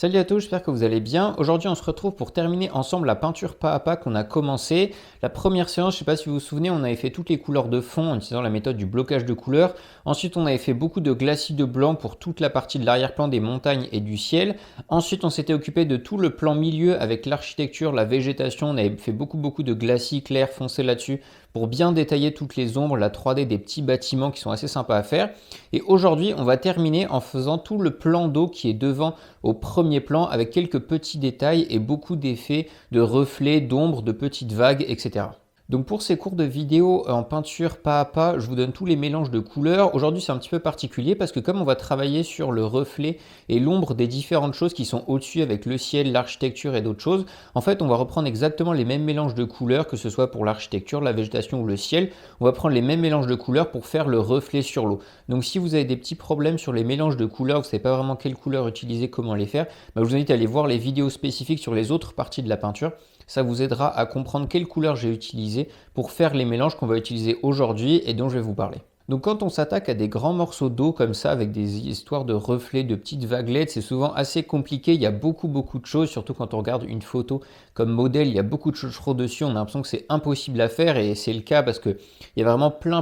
Salut à tous, j'espère que vous allez bien. Aujourd'hui, on se retrouve pour terminer ensemble la peinture pas à pas qu'on a commencé. La première séance, je ne sais pas si vous vous souvenez, on avait fait toutes les couleurs de fond en utilisant la méthode du blocage de couleurs. Ensuite, on avait fait beaucoup de glacis de blanc pour toute la partie de l'arrière-plan des montagnes et du ciel. Ensuite, on s'était occupé de tout le plan milieu avec l'architecture, la végétation. On avait fait beaucoup de glacis clairs foncés là-dessus pour bien détailler toutes les ombres, la 3D des petits bâtiments qui sont assez sympas à faire. Et aujourd'hui, on va terminer en faisant tout le plan d'eau qui est devant au premier plan avec quelques petits détails et beaucoup d'effets de reflets, d'ombres, de petites vagues, etc. Donc pour ces cours de vidéo en peinture pas à pas, je vous donne tous les mélanges de couleurs. Aujourd'hui c'est un petit peu particulier parce que comme on va travailler sur le reflet et l'ombre des différentes choses qui sont au-dessus avec le ciel, l'architecture et d'autres choses, en fait on va reprendre exactement les mêmes mélanges de couleurs, que ce soit pour l'architecture, la végétation ou le ciel. On va prendre les mêmes mélanges de couleurs pour faire le reflet sur l'eau. Donc si vous avez des petits problèmes sur les mélanges de couleurs, vous ne savez pas vraiment quelle couleur utiliser, comment les faire, je vous invite à aller voir les vidéos spécifiques sur les autres parties de la peinture. Ça vous aidera à comprendre quelle couleur j'ai utilisé pour faire les mélanges qu'on va utiliser aujourd'hui et dont je vais vous parler. Donc quand on s'attaque à des grands morceaux d'eau comme ça avec des histoires de reflets, de petites vaguelettes, c'est souvent assez compliqué. Il y a beaucoup de choses, surtout quand on regarde une photo comme modèle, il y a beaucoup de choses dessus. On a l'impression que c'est impossible à faire et c'est le cas parce qu'il y a vraiment plein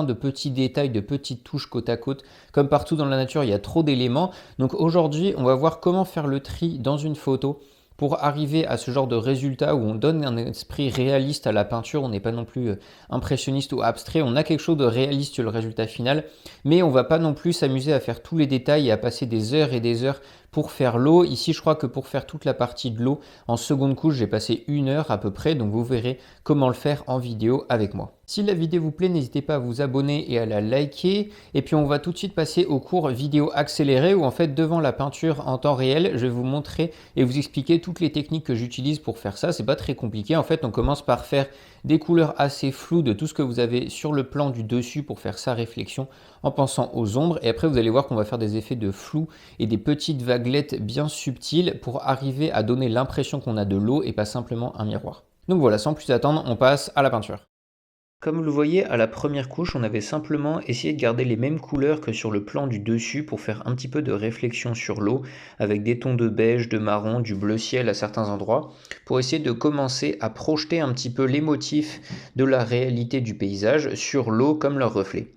de petits détails, de petites touches côte à côte. Comme partout dans la nature, il y a trop d'éléments. Donc aujourd'hui, on va voir comment faire le tri dans une photo pour arriver à ce genre de résultat où on donne un esprit réaliste à la peinture. On n'est pas non plus impressionniste ou abstrait, on a quelque chose de réaliste sur le résultat final, mais on ne va pas non plus s'amuser à faire tous les détails et à passer des heures et des heures pour faire l'eau. Ici, je crois que pour faire toute la partie de l'eau en seconde couche, j'ai passé 1 heure à peu près, donc vous verrez comment le faire en vidéo avec moi. Si la vidéo vous plaît, n'hésitez pas à vous abonner et à la liker. Et puis on va tout de suite passer au cours vidéo accéléré où en fait devant la peinture en temps réel, je vais vous montrer et vous expliquer toutes les techniques que j'utilise pour faire ça. C'est pas très compliqué. En fait, on commence par faire des couleurs assez floues de tout ce que vous avez sur le plan du dessus pour faire sa réflexion en pensant aux ombres. Et après, vous allez voir qu'on va faire des effets de flou et des petites vaguelettes bien subtiles pour arriver à donner l'impression qu'on a de l'eau et pas simplement un miroir. Donc voilà, sans plus attendre, on passe à la peinture. Comme vous le voyez, à la première couche, on avait simplement essayé de garder les mêmes couleurs que sur le plan du dessus pour faire un petit peu de réflexion sur l'eau, avec des tons de beige, de marron, du bleu ciel à certains endroits, pour essayer de commencer à projeter un petit peu les motifs de la réalité du paysage sur l'eau comme leur reflet.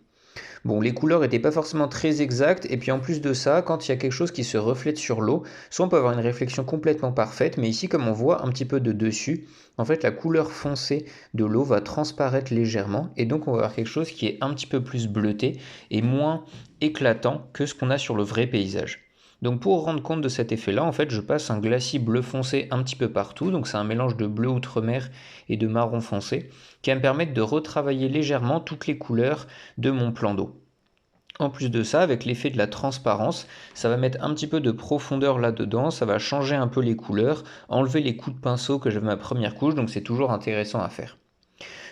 Bon, les couleurs n'étaient pas forcément très exactes, et puis en plus de ça, quand il y a quelque chose qui se reflète sur l'eau, soit on peut avoir une réflexion complètement parfaite, mais ici, comme on voit un petit peu de dessus, en fait, la couleur foncée de l'eau va transparaître légèrement, et donc on va avoir quelque chose qui est un petit peu plus bleuté et moins éclatant que ce qu'on a sur le vrai paysage. Donc pour rendre compte de cet effet-là, en fait, je passe un glacis bleu foncé un petit peu partout, donc c'est un mélange de bleu outre-mer et de marron foncé, qui va me permettre de retravailler légèrement toutes les couleurs de mon plan d'eau. En plus de ça, avec l'effet de la transparence, ça va mettre un petit peu de profondeur là-dedans, ça va changer un peu les couleurs, enlever les coups de pinceau que j'avais ma première couche, donc c'est toujours intéressant à faire.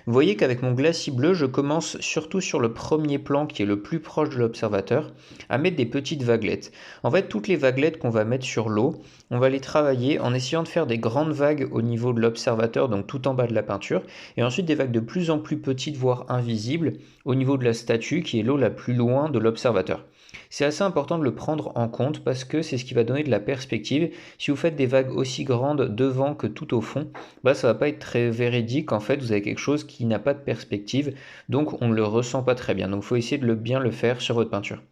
Vous voyez qu'avec mon glacis bleu, je commence surtout sur le premier plan qui est le plus proche de l'observateur à mettre des petites vaguelettes. En fait, toutes les vaguelettes qu'on va mettre sur l'eau, on va les travailler en essayant de faire des grandes vagues au niveau de l'observateur, donc tout en bas de la peinture, et ensuite des vagues de plus en plus petites, voire invisibles, au niveau de la statue qui est l'eau la plus loin de l'observateur. C'est assez important de le prendre en compte parce que c'est ce qui va donner de la perspective. Si vous faites des vagues aussi grandes devant que tout au fond, ça va pas être très véridique. En fait, vous avez quelque chose qui n'a pas de perspective, donc on ne le ressent pas très bien. Donc il faut essayer de bien le faire sur votre peinture.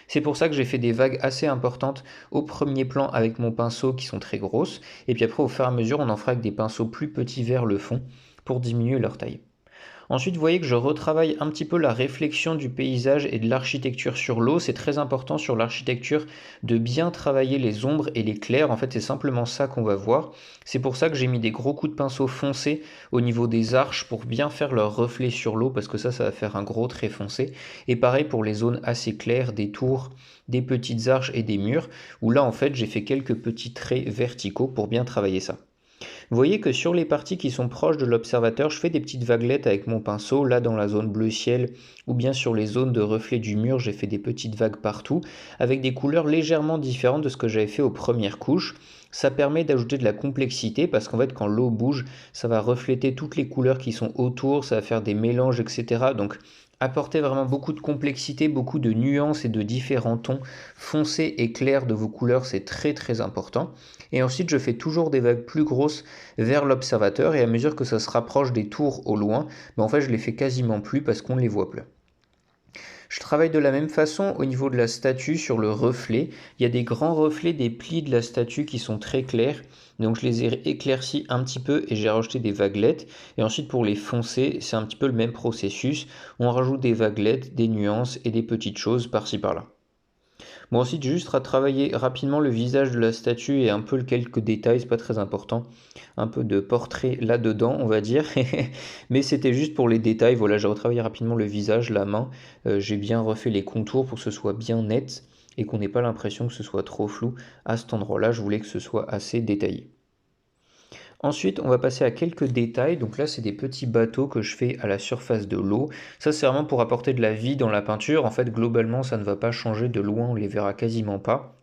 C'est pour ça que j'ai fait des vagues assez importantes au premier plan avec mon pinceau qui sont très grosses, et puis après au fur et à mesure on en fera avec des pinceaux plus petits vers le fond pour diminuer leur taille. Ensuite, vous voyez que je retravaille un petit peu la réflexion du paysage et de l'architecture sur l'eau. C'est très important sur l'architecture de bien travailler les ombres et les clairs. En fait, c'est simplement ça qu'on va voir. C'est pour ça que j'ai mis des gros coups de pinceau foncés au niveau des arches pour bien faire leur reflet sur l'eau parce que ça va faire un gros trait foncé. Et pareil pour les zones assez claires, des tours, des petites arches et des murs où là, en fait, j'ai fait quelques petits traits verticaux pour bien travailler ça. Vous voyez que sur les parties qui sont proches de l'observateur, je fais des petites vaguelettes avec mon pinceau, là dans la zone bleu ciel, ou bien sur les zones de reflet du mur, j'ai fait des petites vagues partout, avec des couleurs légèrement différentes de ce que j'avais fait aux premières couches. Ça permet d'ajouter de la complexité, parce qu'en fait quand l'eau bouge, ça va refléter toutes les couleurs qui sont autour, ça va faire des mélanges, etc. Donc Apportez vraiment beaucoup de complexité, beaucoup de nuances et de différents tons foncés et clairs de vos couleurs, c'est très très important. Et ensuite, je fais toujours des vagues plus grosses vers l'observateur et à mesure que ça se rapproche des tours au loin, en fait, je les fais quasiment plus parce qu'on ne les voit plus. Je travaille de la même façon au niveau de la statue sur le reflet. Il y a des grands reflets des plis de la statue qui sont très clairs. Donc je les ai éclaircis un petit peu et j'ai rajouté des vaguelettes. Et ensuite pour les foncer, c'est un petit peu le même processus. On rajoute des vaguelettes, des nuances et des petites choses par-ci par-là. Bon, ensuite, j'ai juste à travailler rapidement le visage de la statue et un peu quelques détails, c'est pas très important. Un peu de portrait là-dedans, on va dire. Mais c'était juste pour les détails. Voilà, j'ai retravaillé rapidement le visage, la main. J'ai bien refait les contours pour que ce soit bien net et qu'on n'ait pas l'impression que ce soit trop flou. À cet endroit-là, je voulais que ce soit assez détaillé. Ensuite, on va passer à quelques détails. Donc là, c'est des petits bateaux que je fais à la surface de l'eau. Ça, c'est vraiment pour apporter de la vie dans la peinture. En fait, globalement, ça ne va pas changer de loin, on les verra quasiment pas.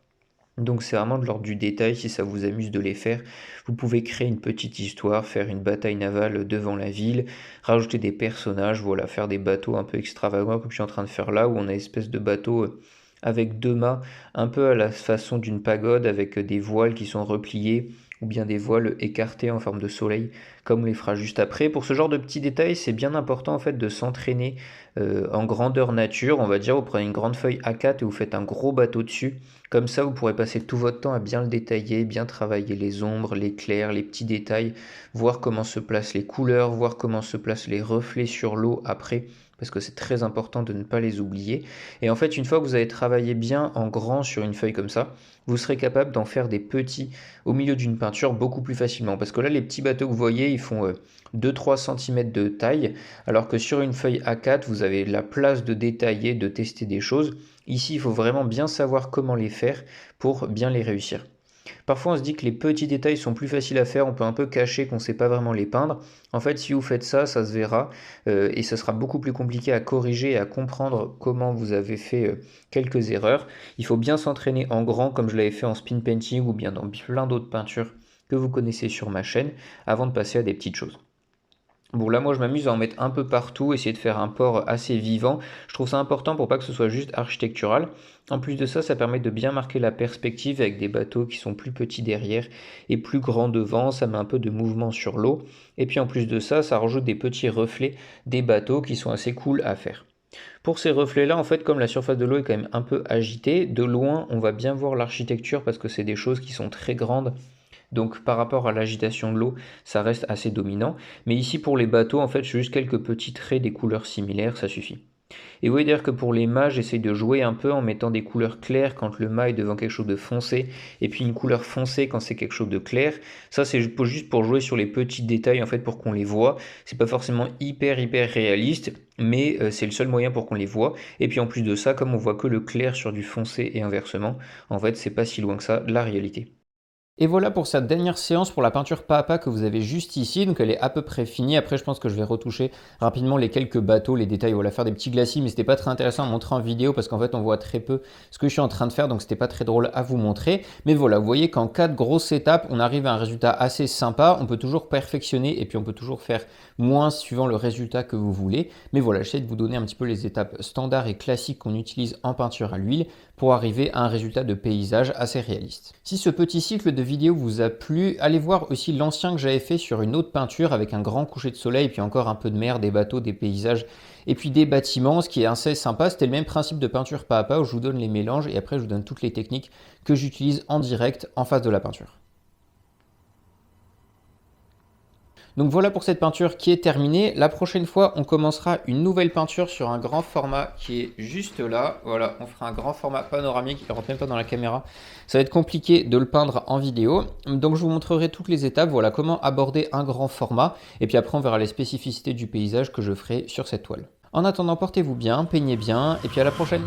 Donc c'est vraiment de l'ordre du détail, si ça vous amuse de les faire. Vous pouvez créer une petite histoire, faire une bataille navale devant la ville, rajouter des personnages, voilà, faire des bateaux un peu extravagants comme je suis en train de faire là, où on a une espèce de bateau avec deux mâts, un peu à la façon d'une pagode, avec des voiles qui sont repliés, ou bien des voiles écartés en forme de soleil, comme on les fera juste après. Pour ce genre de petits détails, c'est bien important en fait de s'entraîner en grandeur nature. On va dire, vous prenez une grande feuille A4 et vous faites un gros bateau dessus. Comme ça, vous pourrez passer tout votre temps à bien le détailler, bien travailler les ombres, les clairs, les petits détails, voir comment se placent les couleurs, voir comment se placent les reflets sur l'eau après, parce que c'est très important de ne pas les oublier. Et en fait, une fois que vous avez travaillé bien en grand sur une feuille comme ça, vous serez capable d'en faire des petits au milieu d'une peinture beaucoup plus facilement. Parce que là, les petits bateaux que vous voyez, ils font 2-3 cm de taille, alors que sur une feuille A4, vous avez la place de détailler, de tester des choses. Ici, il faut vraiment bien savoir comment les faire pour bien les réussir. Parfois, on se dit que les petits détails sont plus faciles à faire, on peut un peu cacher qu'on ne sait pas vraiment les peindre. En fait, si vous faites ça, ça se verra et ça sera beaucoup plus compliqué à corriger et à comprendre comment vous avez fait quelques erreurs. Il faut bien s'entraîner en grand, comme je l'avais fait en spin painting ou bien dans plein d'autres peintures que vous connaissez sur ma chaîne, avant de passer à des petites choses. Bon là moi je m'amuse à en mettre un peu partout, essayer de faire un port assez vivant. Je trouve ça important pour pas que ce soit juste architectural. En plus de ça, ça permet de bien marquer la perspective avec des bateaux qui sont plus petits derrière et plus grands devant. Ça met un peu de mouvement sur l'eau. Et puis en plus de ça, ça rajoute des petits reflets des bateaux qui sont assez cool à faire. Pour ces reflets-là, en fait, comme la surface de l'eau est quand même un peu agitée, de loin, on va bien voir l'architecture parce que c'est des choses qui sont très grandes. Donc par rapport à l'agitation de l'eau, ça reste assez dominant. Mais ici pour les bateaux, en fait, j'ai juste quelques petits traits des couleurs similaires, ça suffit. Et vous voyez d'ailleurs que pour les mâts, j'essaye de jouer un peu en mettant des couleurs claires quand le mât est devant quelque chose de foncé, et puis une couleur foncée quand c'est quelque chose de clair. Ça c'est juste pour jouer sur les petits détails en fait pour qu'on les voit. C'est pas forcément hyper réaliste, mais c'est le seul moyen pour qu'on les voit. Et puis en plus de ça, comme on voit que le clair sur du foncé et inversement, en fait c'est pas si loin que ça de la réalité. Et voilà pour cette dernière séance pour la peinture pas à pas que vous avez juste ici. Donc elle est à peu près finie. Après je pense que je vais retoucher rapidement les quelques bateaux, les détails. Voilà, faire des petits glacis, mais c'était pas très intéressant à montrer en vidéo parce qu'en fait on voit très peu ce que je suis en train de faire. Donc c'était pas très drôle à vous montrer. Mais voilà, vous voyez qu'en 4 grosses étapes, on arrive à un résultat assez sympa. On peut toujours perfectionner et puis on peut toujours faire moins suivant le résultat que vous voulez. Mais voilà, j'essaie de vous donner un petit peu les étapes standards et classiques qu'on utilise en peinture à l'huile pour arriver à un résultat de paysage assez réaliste. Si ce petit cycle de vidéo vous a plu, allez voir aussi l'ancien que j'avais fait sur une autre peinture avec un grand coucher de soleil, puis encore un peu de mer, des bateaux, des paysages et puis des bâtiments. Ce qui est assez sympa, c'était le même principe de peinture pas à pas où je vous donne les mélanges et après je vous donne toutes les techniques que j'utilise en direct en face de la peinture. Donc voilà pour cette peinture qui est terminée. La prochaine fois, on commencera une nouvelle peinture sur un grand format qui est juste là. Voilà, on fera un grand format panoramique. Il ne rentre même pas dans la caméra. Ça va être compliqué de le peindre en vidéo. Donc je vous montrerai toutes les étapes. Voilà comment aborder un grand format. Et puis après, on verra les spécificités du paysage que je ferai sur cette toile. En attendant, portez-vous bien, peignez bien et puis à la prochaine.